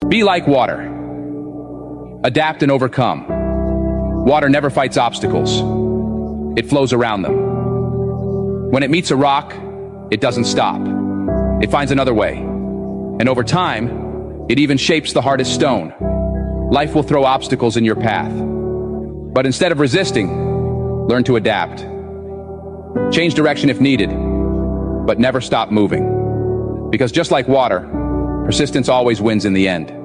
Be like water. Adapt and overcome. Water never fights obstacles. It flows around them. When it meets a rock, it doesn't stop. It finds another way. And over time, it even shapes the hardest stone. Life will throw obstacles in your path. But instead of resisting, learn to adapt. Change direction if needed, but never stop moving. Because just like water, persistence always wins in the end.